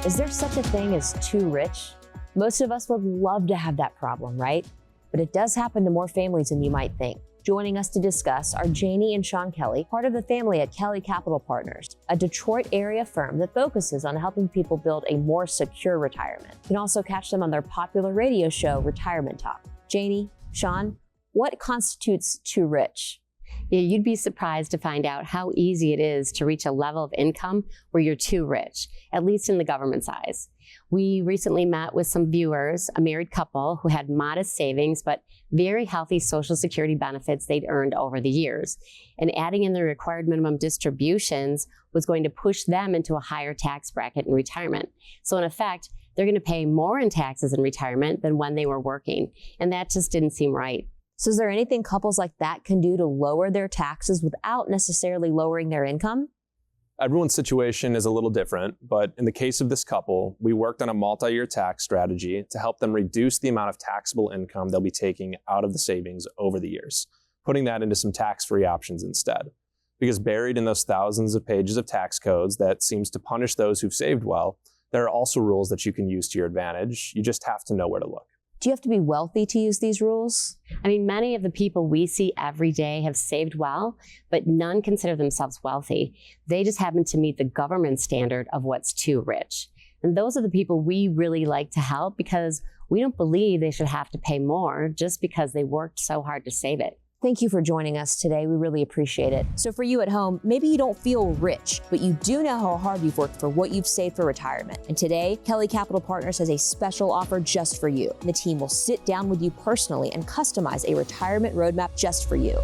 Is there such a thing as too rich? Most of us would love to have that problem, right? But it does happen to more families than you might think. Joining us to discuss are Janie and Sean Kelly, part of the family at Kelly Capital Partners, a Detroit area firm that focuses on helping people build a more secure retirement. You can also catch them on their popular radio show, Retirement Talk. Janie, Sean, what constitutes too rich? Yeah, you'd be surprised to find out how easy it is to reach a level of income where you're too rich, at least in the government's eyes. We recently met with some viewers, a married couple who had modest savings but very healthy Social Security benefits they'd earned over the years. And adding in the required minimum distributions was going to push them into a higher tax bracket in retirement. So in effect, they're going to pay more in taxes in retirement than when they were working. And that just didn't seem right. So is there anything couples like that can do to lower their taxes without necessarily lowering their income? Everyone's situation is a little different, but in the case of this couple, we worked on a multi-year tax strategy to help them reduce the amount of taxable income they'll be taking out of the savings over the years, putting that into some tax-free options instead. Because buried in those thousands of pages of tax codes that seems to punish those who've saved well, there are also rules that you can use to your advantage. You just have to know where to look. Do you have to be wealthy to use these rules? I mean, many of the people we see every day have saved well, but none consider themselves wealthy. They just happen to meet the government standard of what's too rich. And those are the people we really like to help because we don't believe they should have to pay more just because they worked so hard to save it. Thank you for joining us today. We really appreciate it. So for you at home, maybe you don't feel rich, but you do know how hard you've worked for what you've saved for retirement. And today, Kelly Capital Partners has a special offer just for you. The team will sit down with you personally and customize a retirement roadmap just for you.